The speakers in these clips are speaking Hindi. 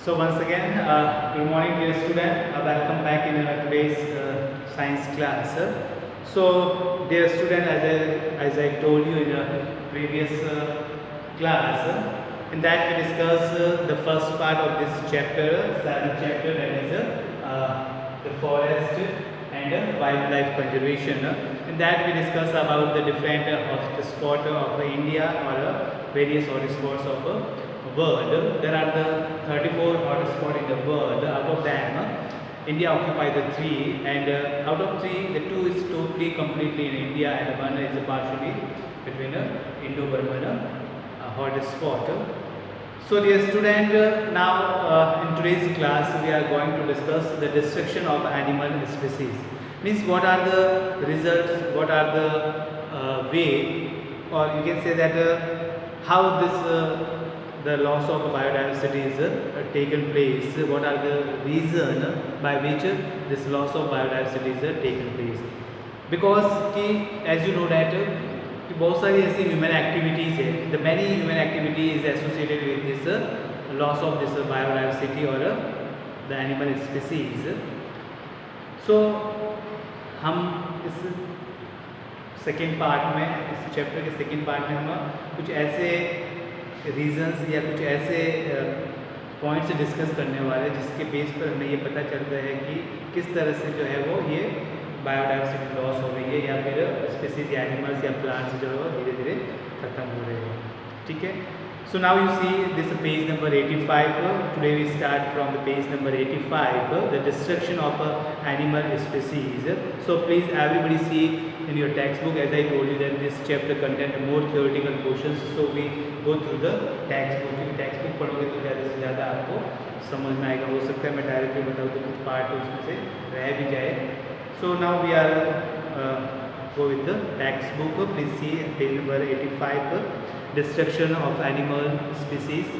So once again, good morning dear student. Welcome back in today's science class. So dear student, as I told you in a previous class, in that we discuss the first part of this chapter, seventh chapter, that is the forest and wildlife conservation. In that we discuss about the different hotspot of India or various hotspots of world. There are the 34 hotspots in the world. Out of them, India occupies the 3, and out of 3, the 2 is totally completely in India, and one is partially between Indo-Burman hotspot. So dear student, now in today's class we are going to discuss the destruction of animal species. Means what are the results, what are the way, or you can say that how this the loss of biodiversity is taken place, what are the reason by which this loss of biodiversity is taken place. Because कि as you know that कि बहुत सारी ऐसी ह्यूमन एक्टिविटीज़ है, the many human activity is associated with this loss of this biodiversity और द एनिमल स्पीसीज. सो हम इस सेकेंड पार्ट में, इस चैप्टर के सेकेंड पार्ट में हम कुछ ऐसे रीजंस या कुछ ऐसे पॉइंट्स डिस्कस करने वाले हैं जिसके बेस पर हमें ये पता चलता है कि किस तरह से जो है वो ये बायोडाइवर्सिटी लॉस हो रही है या फिर स्पीसीज या एनिमल्स या प्लांट्स जो है वो धीरे धीरे खत्म हो रहे हैं. ठीक है. So now you see this page number 85. Today we start from the page number 85, the destruction of animal species. So please everybody see in your textbook, as I told you that this chapter contains more theoretical portions, so we go through the textbook. क्योंकि textbook पढ़ोगे तो ज़्यादा से ज़्यादा आपको समझ में आएगा. हो सकता है मैं डायरेक्टली बताऊँ तो कुछ पार्ट उसमें से रह भी जाए. So now we are go with the textbook. Please see page number 85, destruction of animal species.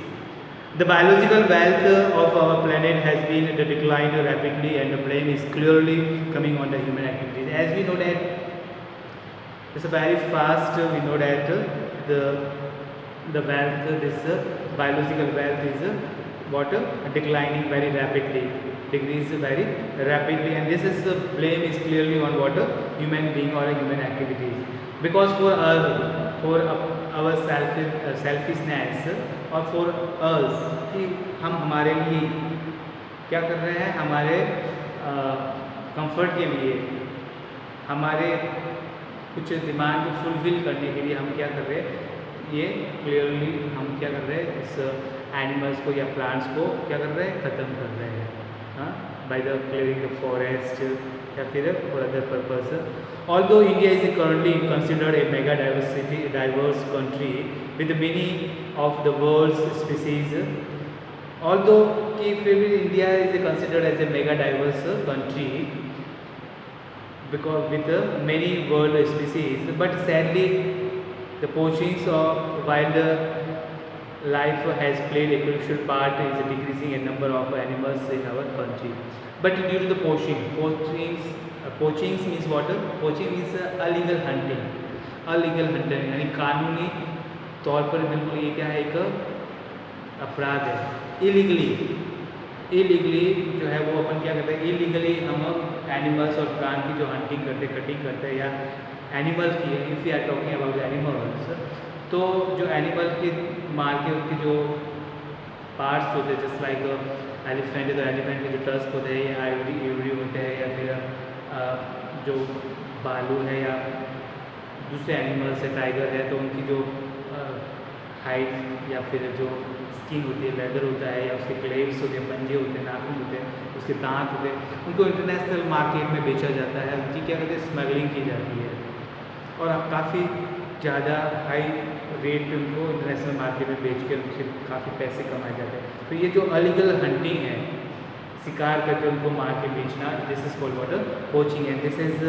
The biological wealth of our planet has been declined rapidly, and the blame is clearly coming on the human activities. As we know that it's a very fast. We know that the wealth, this biological wealth is what declining very rapidly, decrease very rapidly, and this is the blame is clearly on what human being or human activities. Because for our selfishness और for us कि हम हमारे लिए क्या कर रहे हैं, हमारे कंफर्ट के लिए, हमारे कुछ डिमांड को फुलफिल करने के लिए हम क्या कर रहे हैं, ये क्लियरली हम क्या कर रहे हैं, इस एनिमल्स को या प्लांट्स को क्या कर रहे हैं, ख़त्म कर रहे हैं. हाँ, by the clearing the forest या फिर for other purpose. Although India is currently considered a mega diverse country with many of the world's species. Although कि फिर भी India is considered as a mega diverse country because with many world species, but sadly the poaching of wild life has played a crucial part in decreasing a number of animals in our country. But due to the poaching means what? Poaching means illegal hunting. illegal hunting यानी कानूनी तौर पर बिल्कुल ये क्या है, एक अपराध है. इलीगली जो है वो अपन क्या करते हैं, इलीगली हम एनिमल्स और प्लांट की जो हंटिंग करते, कटिंग करते हैं, या एनिमल की, if you are talking about animals, तो जो एनिमल के मार के उनके जो पार्ट्स होते हैं, जस्ट लाइक एलिफेंट है तो एलिफेंट के जो टस्क होते हैं या आइवरी होते हैं, या फिर जो भालू है या दूसरे एनिमल्स है, टाइगर है, तो उनकी जो हाइट या फिर जो स्किन होती है, लेदर होता है, या उसके क्लेव्स होते हैं, पंजे होते हैं, नाखून होते हैं, उसके दांत होते हैं, उनको इंटरनेशनल मार्केट में बेचा जाता है. उनकी क्या कहते हैं, स्मगलिंग की जाती है, और अब काफ़ी ज़्यादा हाई रेट पे उनको इंटरनेशनल मार्केट में बेच कर उनसे काफ़ी पैसे कमाए जाते हैं. तो ये जो अलीगल हंटिंग है, शिकार करके उनको मार के बेचना, this is called water poaching, and this is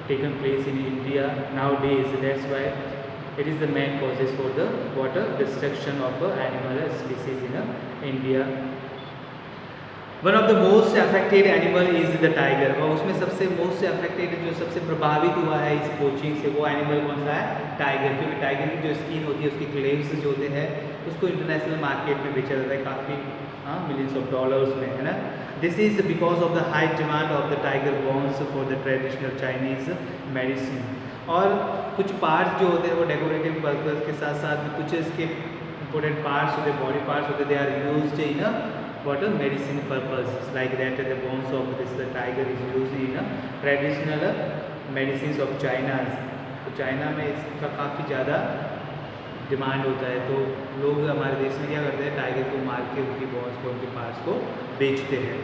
taken place in India now days. That's why it is the main causes for the water destruction of animal species in India. One of the most affected animal is the tiger, और उसमें सबसे मोस्ट अफेक्टेड जो सबसे प्रभावित हुआ है इस पोचिंग से, वो एनिमल कौन सा है? टाइगर। क्योंकि टाइगर की जो स्किन होती है, उसके क्लेव्स जो होते हैं, उसको इंटरनेशनल मार्केट में बेचा जाता है काफ़ी मिलियंस ऑफ डॉलर्स में, है ना। This is because of the high demand of the tiger bones for the traditional Chinese medicine. और कुछ पार्ट्स जो होते हैं वो डेकोरेटिव पर्पज के साथ साथ में कुछ इसके इंपॉर्टेंट पार्ट्स होते हैं, बॉडी पार्ट्स होते हैं, they are used in what a medicine purpose, like that the bones of this tiger is used in traditional medicines of China। तो चाइना में इसका काफ़ी ज़्यादा डिमांड होता है, तो लोग हमारे देश में क्या करते हैं, टाइगर को मार के उनकी बोन्स को, उनके पार्ट्स को बेचते हैं।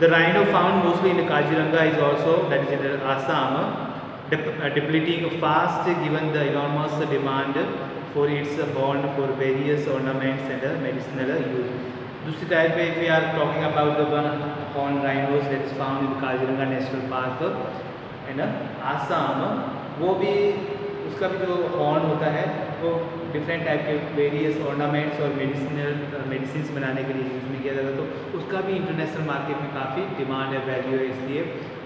The rhino found mostly in Kaziranga is also, that is in Assam, depleting fast given the enormous demand for its horn for various ornaments and medicinal use। दूसरी टाइप पे, if we are talking about the horn rhinos that is found in Kaziranga national park in Assam, वो भी उसका भी जो हॉर्न होता है वो डिफरेंट टाइप के वेरियस ऑर्नामेंट्स और मेडिसिन बनाने के लिए यूज़ में किया जाता है। तो उसका भी इंटरनेशनल मार्केट में काफ़ी डिमांड है, वैल्यू है, इसलिए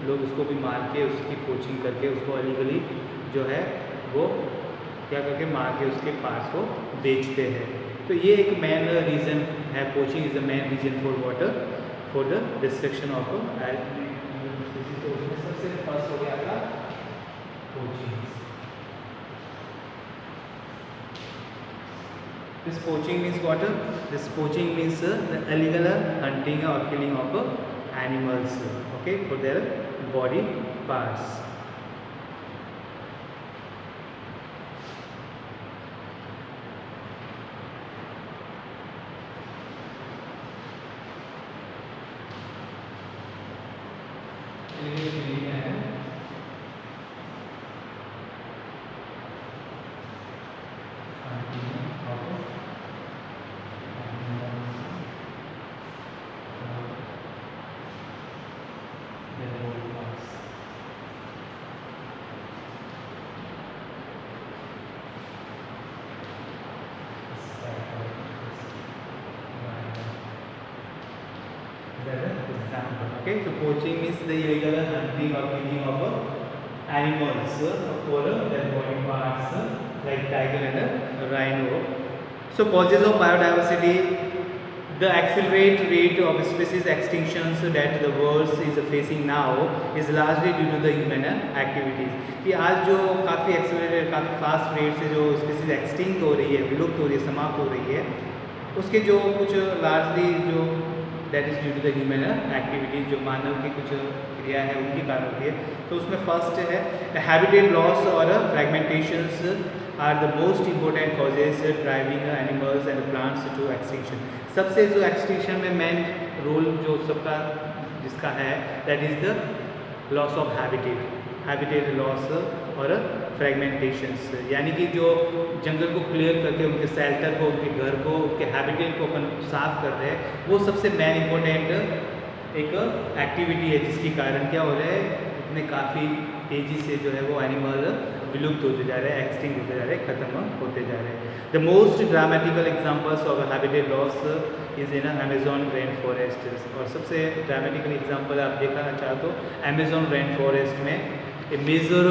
लोग उसको भी मार के उसकी कोचिंग करके उसको अलीगली जो है वो क्या करके मार के उसके पार्ट्स को बेचते हैं। तो ये एक मेन रीज़न है, poaching is the main reason for water for the destruction of species. तो उसमें सबसे फर्स्ट हो गया आपका poaching. This poaching means what? This poaching means the illegal hunting or killing of animals, okay, for their body parts। Okay, so poaching means the illegal hunting or killing of animals for their body parts, like tiger and rhino. So causes of biodiversity, the accelerated rate of species extinctions that the world is facing now is largely due to the human activities। कि आज जो काफ़ी एक्सेलरेटेड, काफ़ी फास्ट रेट से जो स्पीसीज एक्सटिंक्ट हो रही है, विलुप्त हो रही है, समाप्त हो रही है, उसके जो कुछ लार्जली जो that is due to the human activities, जो मानव की कुछ क्रिया है उनके कारण होती है। तो उसमें फर्स्ट है हैबिटेट लॉस और fragmentations are the most important causes driving animals and plants to extinction. सबसे जो एक्सटिंक्शन में मेन रोल जो सबका जिसका है that is the loss of habitat loss और फ्रैगमेंटेशंस, यानी कि जो जंगल को क्लियर करके उनके शेल्टर को, उनके घर को, उनके हैबिटेट को अपन साफ कर रहे हैं, वो सबसे मेन इम्पोर्टेंट एक एक्टिविटी है जिसके कारण क्या हो रहा है, इतने काफ़ी तेज़ी से जो है वो एनिमल विलुप्त होते जा रहे हैं, एक्सटिंक्ट होते जा रहे हैं, ख़त्म होते जा रहे हैं। The most dramatical examples of habitat loss is in Amazon rain forest. और सबसे ड्रामेटिकल एग्जाम्पल आप देखना चाहो तो अमेजोन रेन फॉरेस्ट में ए major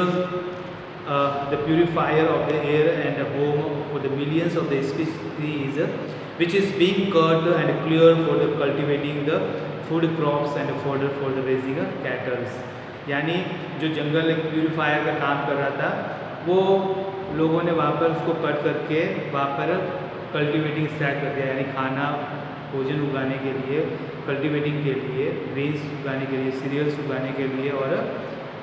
the purifier of the air and a home for the millions of the species which is being cut and cleared for the cultivating the food crops and fodder for the raising cattle। यानी जो जंगल एक प्यूरीफायर का काम कर रहा था, वो लोगों ने वहाँ पर उसको कट करके वहाँ पर कल्टिवेटिंग स्टार्ट कर दिया, यानी खाना भोजन उगाने के लिए, कल्टिवेटिंग के लिए, ग्रेन्स उगाने के लिए, सीरियल्स उगाने के लिए और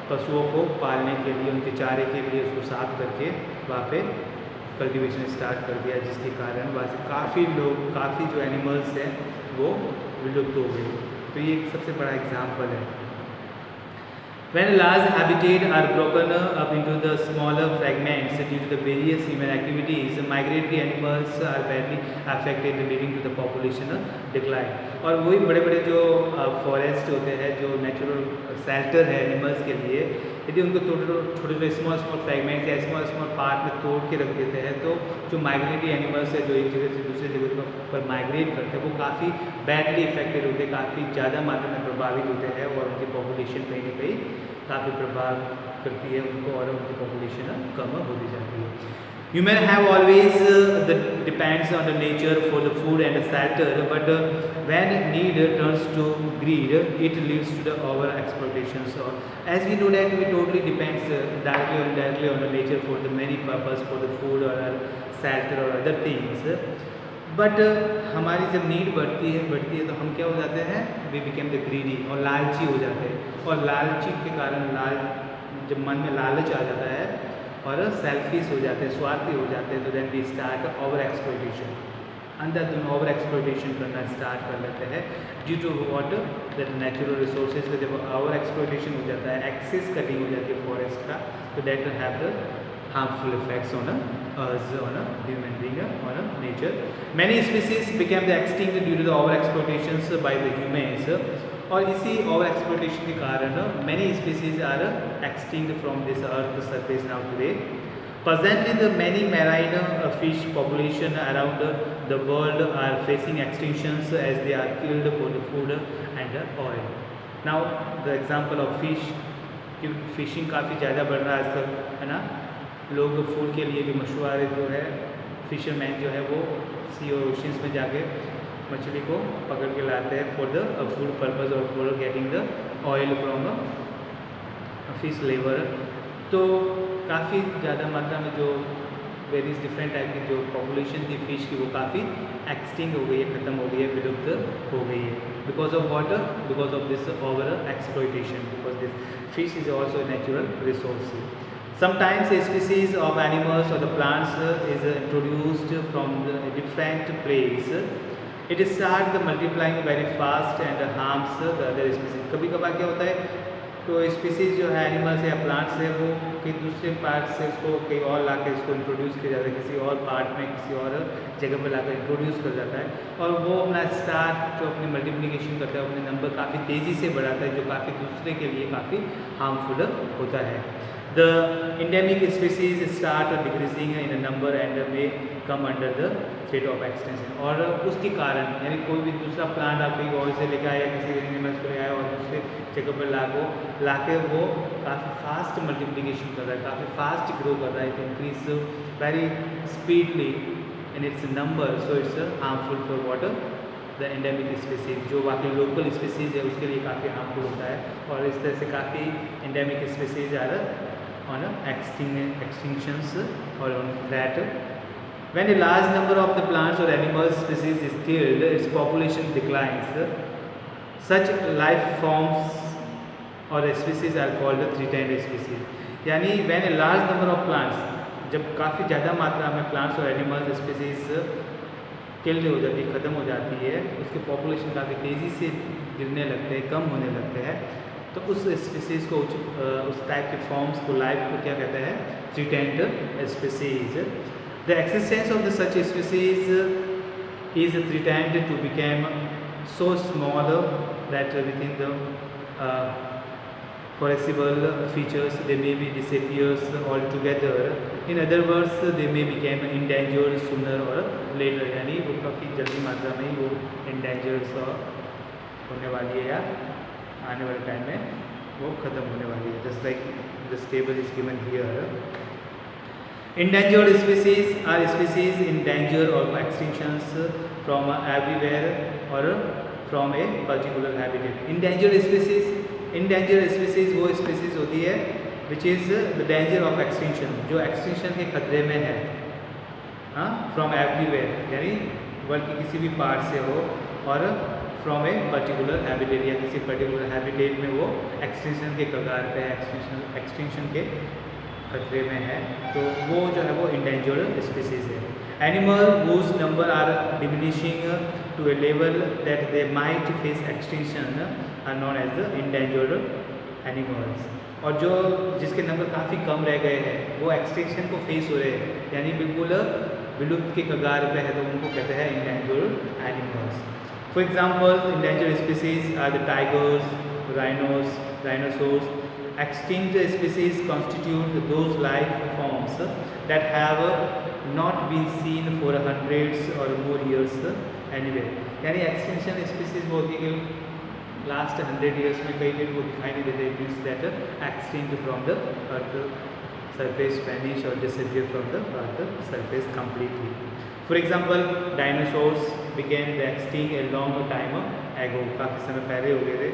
पशुओं को पालने के लिए, उनके चारे के लिए उसको साफ करके वहाँ पे कल्टीवेशन स्टार्ट कर दिया, जिसके कारण वहाँ से काफ़ी लोग, काफ़ी जो एनिमल्स हैं वो विलुप्त हो गए। तो ये एक सबसे बड़ा एग्जाम्पल है। When large habitats are broken up into the smaller fragments due to the various human activities, migratory animals are badly affected, leading to the population decline। और वही बड़े बड़े जो फॉरेस्ट होते हैं, जो नेचुरल शेल्टर है एनिमल्स के लिए, यदि उनको छोटे छोटे स्मॉल स्मॉल फ्रेगमेंट्स या स्मॉल स्मॉल पार्ट में तोड़ के रख देते हैं तो जो माइग्रेटरी एनिमल्स है जो एक जगह से दूसरी जगह पर माइग्रेट करते हैं वो काफ़ी बैडली इफेक्टेड होते हैं, काफ़ी ज़्यादा मात्रा में प्रभावित होते हैं और उनकी पॉपुलेशन कहीं ना कहीं काफ़ी प्रभाव करती है उनको और उनकी पॉपुलेशन कम होती जाती है। Human have always that depends on the nature for the food and the shelter, but when need turns to greed, it leads to the over exploitation. So, as we know that we totally depends directly or indirectly on the nature for the many purpose for the food or shelter or other things. But हमारी जब नीड बढ़ती है तो हम क्या हो जाते हैं, वी बिकेम द ग्रीडी और लालची हो जाते हैं और लालची के कारण जब मन में लालच आ जाता है और सेल्फिश हो जाते हैं, स्वार्थी हो जाते हैं, तो then we start over exploitation, अंदर ओवर एक्सप्लॉइटेशन करना स्टार्ट कर लेते हैं due to what that natural resources का जब ओवर एक्सप्लॉइटेशन हो जाता है, एक्सेस कटिंग हो जाती है फॉरेस्ट का, तो that will have the harmful effects on us, on a human being, on a nature. Many species became the extinct due to the over exploitations by the humans. और इसी ओवर एक्सप्लोइटेशन के कारण many species are extinct from this earth surface now today. Presently, the many marine fish population around the world are facing extinctions as they are killed for the food and oil. Now, the example of fish, fishing काफ़ी ज़्यादा बढ़ रहा है आजकल, है ना। लोग फूड के लिए भी मशहूर जो है फिशरमैन जो है वो सी और ओशंस में जाके मछली को पकड़ के लाते हैं फॉर द फूड पर्पस और for getting the oil from fish liver. तो काफ़ी ज़्यादा मात्रा में जो वेरीज डिफरेंट टाइप की जो पॉपुलेशन थी फिश की वो काफ़ी एक्सटिंग हो गई है, ख़त्म हो गई है, विलुप्त हो गई है because of water, because of this over exploitation, because this fish is also natural resource. Sometimes a species of animals or the plants is introduced from a different place. It starts multiplying very fast and harms the other species. कभी कभार क्या होता है, तो स्पीसीज जो है एनिमल्स या प्लांट्स है वो कहीं दूसरे पार्ट से उसको कहीं और ला के उसको इंट्रोड्यूस किया जाता है, किसी और पार्ट में किसी और जगह पर लाकर इंट्रोड्यूस कर जाता है और वो अपना स्टार्ट जो अपनी मल्टीप्लिकेशन करता है अपने नंबर काफ़ी तेज़ी से बढ़ाता है जो काफ़ी दूसरे के लिए काफ़ी हार्मफुल होता है। The endemic species start decreasing in a number and may come under the threat of extinction. और उसके कारण यानी कोई भी दूसरा प्लांट आप कहीं और से लेकर आया, किसी एनिमल्स को ले आया और दूसरे जगह पर लाके वो काफ़ी फास्ट मल्टीप्लिकेशन कर रहा है, काफ़ी फास्ट ग्रो कर रहा है, it increase very speedily in its number, so it's harmful for water the endemic species. जो बाकी लोकल स्पीसीज है उसके लिए काफ़ी हार्मफुल होता है और इस तरह से काफ़ी एंडेमिक स्पीसीज आ रहा on extinctions or on threat. When a large number of the plants or animal species is killed, its population declines. Such life forms or species are called threatened species. यानी when a large number of plants, जब काफ़ी ज़्यादा मात्रा में plants और animal species किल्ड हो जाती है, ख़त्म हो जाती है, उसके पॉपुलेशन काफ़ी तेज़ी से गिरने लगते हैं, कम होने लगते हैं, तो उस स्पीसीज़ को उस टाइप के फॉर्म्स को लाइफ को क्या कहते हैं, threatened species. The existence of the such species is threatened to become so small that within the foreseeable features they may be disappears altogether. In other words, they may become endangered sooner or later. यानी वो काफ़ी जल्दी मात्रा में वो endangered होने वाली है या आने वाले टाइम में वो ख़त्म होने वाली है। Just like the table is given here. Endangered species are species in danger of extinctions from everywhere or from a particular habitat. Endangered species वो species होती है which is the danger of extinction, जो extinction के खतरे में है, हाँ, from everywhere यानी वर्ल्ड के किसी भी पार्ट से हो और फ्रॉम ए पर्टिकुलर हैबिटेट या किसी पर्टिकुलर हैबिटेट में वो एक्सटिंक्शन के कगार पे है, एक्सटिंक्शन के खतरे में है, तो वो जो है वो इंडेंजर्ड स्पीसीज है। Animal whose number are diminishing to a level that they might face extinction are known as the endangered animals. और जो जिसके नंबर काफ़ी कम रह गए हैं वो एक्सटिंक्शन को फेस हो रहे हैं यानी बिल्कुल विलुप्त के कगार पे है, तो उनको कहते हैं endangered animals. For example, endangered species are the tigers, rhinos, rhinoceros, extinct species constitute those life forms that have not been seen for hundreds or more years anywhere. यानी एक्सटिंक्शन स्पीसीज वो होती है कि लास्ट 100 ईयर्स में कई दिन वो दिखाई नहीं देते, means that extinct from the earth surface, vanish or disappear from the earth surface completely. For example, dinosaurs became the extinct a long time ago. काफ़ी समय पहले हो गए थे.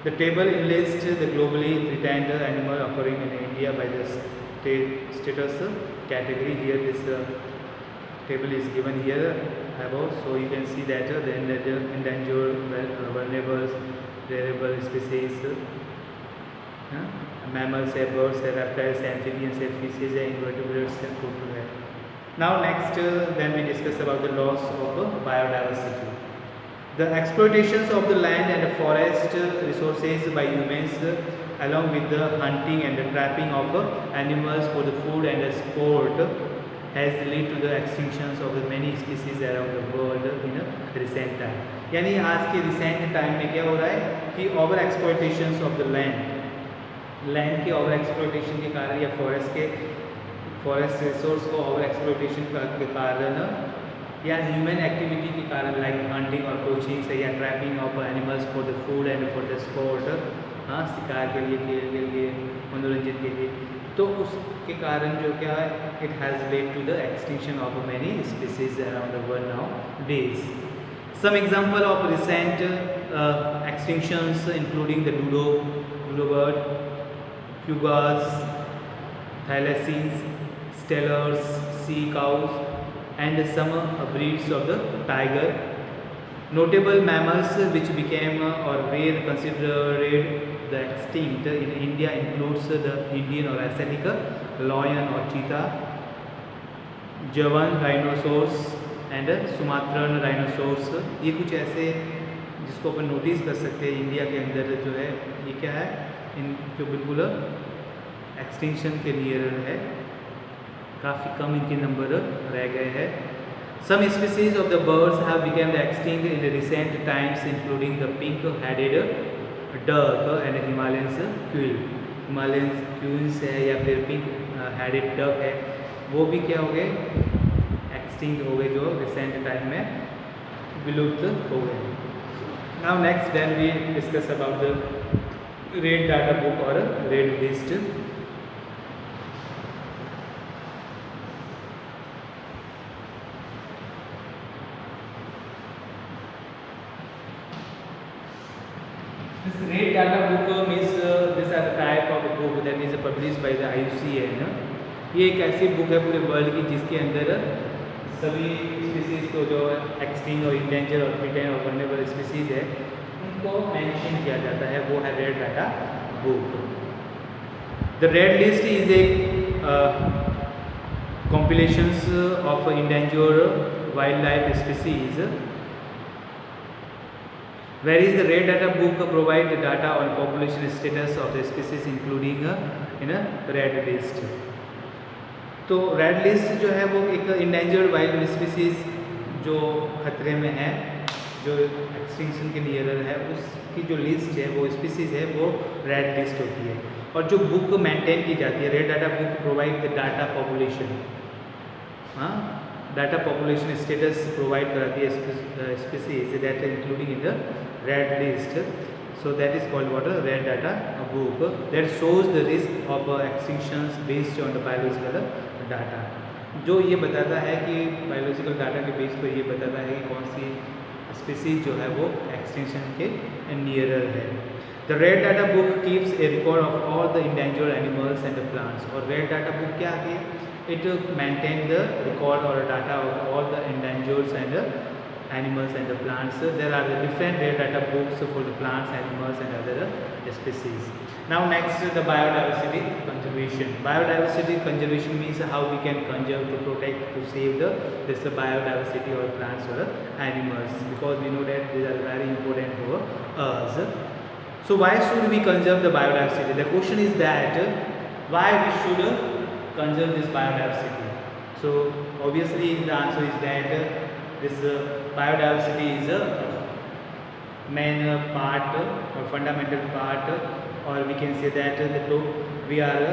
The table lists the globally threatened animal occurring in India by the status category. Here this table is given here above, so you can see that the endangered, vulnerable, rarable species, mammals, birds, reptiles, amphibians, fishes, invertebrates, and fruit. Now next, then we discuss about the loss of biodiversity. The exploitations of the land and the forest resources by humans, along with the hunting and the trapping of animals for the food and the sport, has led to the extinctions of the many species around the world in a recent time. यानी आज के recent time में क्या हो रहा है कि ओवर एक्सप्लॉयटेशंस ऑफ द लैंड के ओवर एक्सप्लॉयटेशन के कारण या फॉरेस्ट रिसोर्स को ओवर एक्सप्लॉयटेशन के कारण या ह्यूमन एक्टिविटी के कारण लाइक हंटिंग और पोचिंग से या trapping of animals for the food and for the sport, हाँ शिकार के लिए, खेल के लिए, मनोरंजन के लिए, तो उसके कारण जो क्या है it has led to the extinction of many species around the world nowadays. Some example of recent extinctions including the dodo bird, quaggas, thylacines, stellars, sea cows, and some breeds of the tiger. Notable mammals which became or were considered the extinct in India includes the Indian or Asiatic lion or cheetah, Javan rhinoceros and Sumatran rhinoceros. ये कुछ ऐसे जिसको अपन नोटिस कर सकते हैं इंडिया के अंदर जो है, ये क्या है, इन जो बिल्कुल एक्सटिंक्शन के नियर है, काफ़ी कम इनके नंबर रह गए हैं. Some species of the birds have become the extinct in the recent times including the pink headed duck and Himalayans quail. Himalayan quails है या फिर पिंक हेडेड डक है, वो भी क्या हो गए, हो गए, जो रिसेंट टाइम में विलुप्त हो गए. Now next then we discuss about the red data book और red list. This red data book means this are the type of book that is published by the IUCN. ये एक ऐसी बुक है पूरे वर्ल्ड की जिसके अंदर सभी स्पीसीज़ को जो एक्सटिंक्ट और इंडेंजर और थ्रेटेंड और वल्नरेबल स्पीसीज़ है उनको मेंशन किया जाता है, वो है red data book. The red list is a compilations of endangered wildlife species, whereas the red data book provide the data on population status of the species including in a red list. तो रेड लिस्ट जो है वो एक इंडेंजर्ड वाइल्ड स्पीसीज जो खतरे में है, जो एक्सटिंक्शन के नियर है, उसकी जो लिस्ट है वो स्पीसीज है वो रेड लिस्ट होती है. और जो बुक मेंटेन की जाती है, red data book provide the data population, हाँ डाटा पॉपुलेशन स्टेटस प्रोवाइड कराती है species that including in the red list. So that is called what, a red data book that shows the risk of extinctions based on the biological data. जो ये बताता है कि बायोलॉजिकल डाटा के बेस पर ये बताता है कि कौन सी स्पीसीज जो है वो एक्सटिंक्शन के नियरर है. The red data book keeps A record of all the endangered animals and the plants. और रेड डाटा बुक क्या आती है, इट मेंटेन द रिकॉर्ड और data of all the endangered and animals and the plants. There are the different rare data books for the plants, animals and other species. Now next is the biodiversity conservation. Biodiversity conservation means how we can conserve, to protect, to save this biodiversity or plants or animals, because we know that these are very important for us. So why should we conserve the biodiversity? The question is that why we should conserve this biodiversity. So obviously the answer is that this biodiversity is a main part or fundamental part or we can say that we are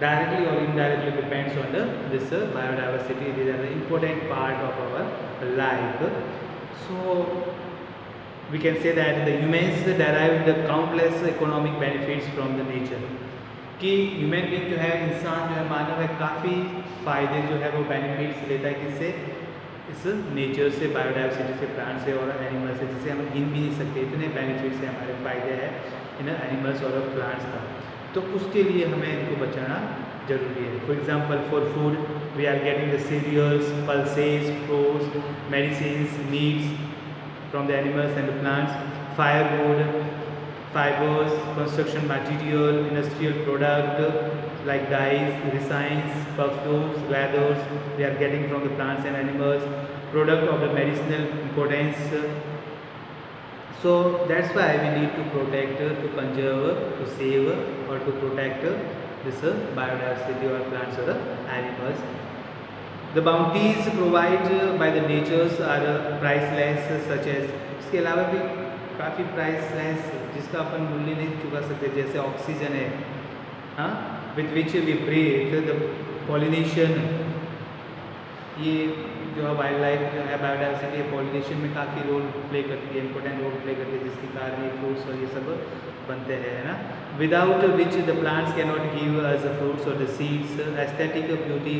directly or indirectly depends on this biodiversity. These are the important part of our life. So we can say that the humans derive the countless economic benefits from the nature. कि ह्यूमन बींग जो है, इंसान जो है, मानव है, काफ़ी फ़ायदे जो है वो बेनिफिट्स लेता है किससे, इस नेचर से, बायोडाइवर्सिटी से, प्लांट से और एनिमल से, जिसे हम गिन भी नहीं सकते, इतने बेनिफिट्स हैं, हमारे फ़ायदे हैं इन एनिमल्स और प्लांट्स का। तो उसके लिए हमें इनको बचाना जरूरी है। For example for food we are getting the cereals, pulses, fruits, medicines, meats from the animals and the plants, firewood, fibers, construction material, industrial product like dyes, resins, perfumes, leathers, we are getting from the plants and animals, product of the medicinal importance. So that's why we need to protect, to conserve, to save or to protect this biodiversity or plants or animals. The bounties provided by the natures are priceless, such as, इसके अलावा भी काफ़ी प्राइसलेस जिसका अपन मूल्य नहीं चुका सकते, जैसे ऑक्सीजन है, हाँ, with which we breathe, the pollination, ये जो वाइल्ड लाइफ जो है, बायोडाइवर्सिटी पॉलिनेशन में काफ़ी रोल प्ले करती है, इंपॉर्टेंट रोल प्ले करती है, जिसके कारण ये फ्रूट्स और ये सब बनते हैं, है ना। Without which the plants can not give us the fruits और द सीड्स, एस्थेटिक ब्यूटी,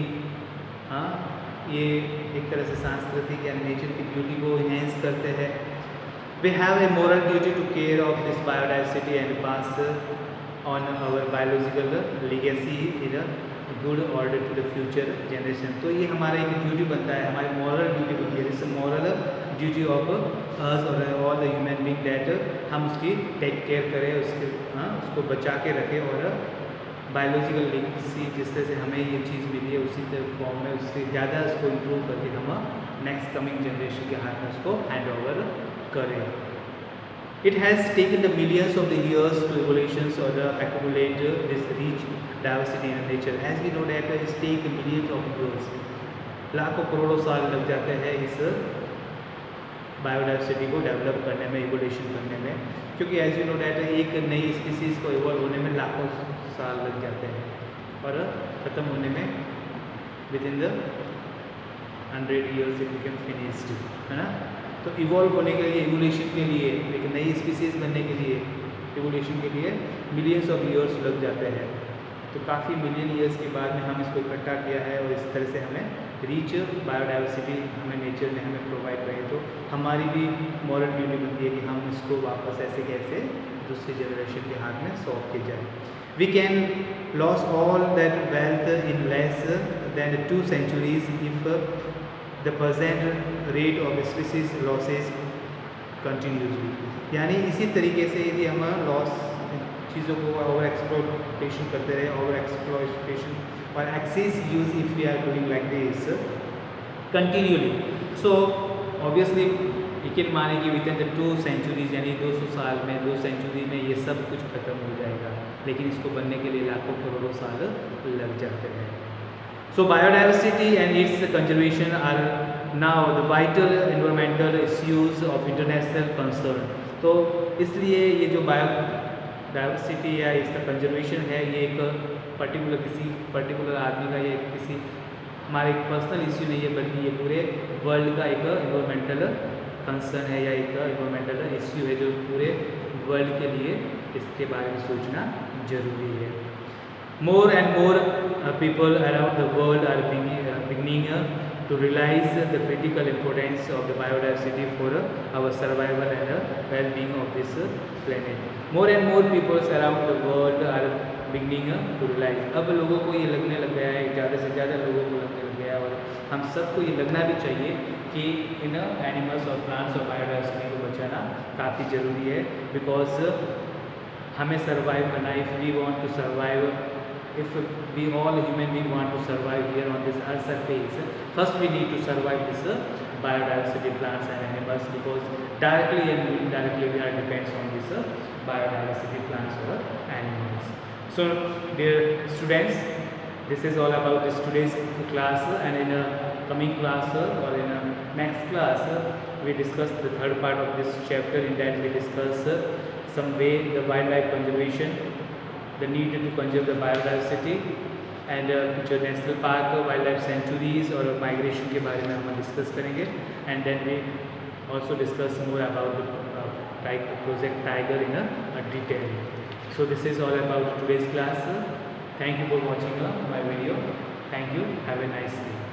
हाँ, ये एक तरह से सांस्कृतिक या नेचर की ब्यूटी को इन्हेंस करते हैं। We have a moral duty to care of this biodiversity and pass on our biological legacy in a good order to the future generation. तो ये हमारा एक ड्यूटी बनता है, हमारी मॉरल ड्यूटी बनती है, this moral duty of us और all the human being that हम उसकी टेक केयर करें, उसके, हाँ, उसको बचा के रखें और बायोलॉजिकल लीगेसी जिस तरह से हमें ये चीज़ मिली है उसी फॉर्म में, उससे ज़्यादा उसको इम्प्रूव करके हम नेक्स्ट कमिंग जनरेशन के हाथ में उसको हैंड ओवर करें। It has taken the millions of the years to evolutions और accumulate this rich diversity in nature, as we know that it's take millions of years, लाखों करोड़ों साल लग जाते हैं इस बायोडाइवर्सिटी को डेवलप करने में, इवोल्यूशन करने में, क्योंकि एज यू नो डैट एक नई स्पीसीज़ को इवॉल्व होने में लाखों साल लग जाते हैं और ख़त्म होने में with in the 100 years it become finished, है ना। तो इवॉल्व होने के लिए, इवोल्यूशन के लिए, एक नई स्पीसीज़ बनने के लिए, इवोल्यूशन के लिए मिलियंस ऑफ ईयर्स लग जाते हैं। तो काफ़ी मिलियन ईयर्स के बाद में हम इसको इकट्ठा किया है और इस तरह से हमें रीच बायोडाइवर्सिटी हमें नेचर ने हमें प्रोवाइड करी। तो हमारी भी मॉरल ड्यूटी बनती है कि हम इसको वापस ऐसे कैसे दूसरी जनरेशन के हाथ में सौंप के जाए। We can lose all that wealth in less than 2 centuries if the present rate of species losses continuously. यानी इसी तरीके से यदि हम लॉस चीज़ों को ओवर एक्सप्लॉइटेशन करते रहे, ओवर एक्सप्लॉइटेशन और excess use if we are doing like this continuously, so obviously you can माने कि विद इन द 2 centuries यानी 200 साल में, 2 century में ये सब कुछ खत्म हो जाएगा, लेकिन इसको बनने के लिए लाखों करोड़ों साल लग जाते हैं। So biodiversity and its conservation are now the vital environmental issues of international concern. तो इसलिए ये जो बायोडाइवर्सिटी या इसका कंजर्वेशन है, ये एक पर्टिकुलर किसी पर्टिकुलर आदमी का या किसी हमारे एक पर्सनल इश्यू नहीं है, बल्कि ये पूरे वर्ल्ड का एक एनवायरमेंटल कंसर्न है या एक एनवायरमेंटल इश्यू है जो पूरे वर्ल्ड के लिए इसके बारे में सोचना जरूरी है। More and more people around the world are beginning to realize the critical importance of the biodiversity for our survival and well-being of this planet. More and more people around the world are beginning to realize. अब लोगों को ये लगने लग गया है, ज़्यादा से ज़्यादा लोगों को लगने लग गया है और हम सबको ये लगना भी चाहिए कि इन एनिमल्स और प्लांट्स और बायोडाइवर्सिटी को बचाना काफ़ी ज़रूरी है, बिकॉज हमें सर्वाइव करना, if we want to survive, if we all human beings want to survive here on this earth surface, first we need to survive this biodiversity, plants and animals, because directly and indirectly we are depends on this biodiversity, plants or animals. So dear students, this is all about this today's class, and in a coming class or in a next class we discuss the third part of this chapter. In that we discuss some way the wildlife conservation the need to conserve the biodiversity and जो national park wild life sanctuaries और माइग्रेशन के बारे में हम डिस्कस करेंगे and then we also discuss more about Project Tiger in a detail. So this is all about today's class. Thank you for watching my video. Thank you. Have a nice day.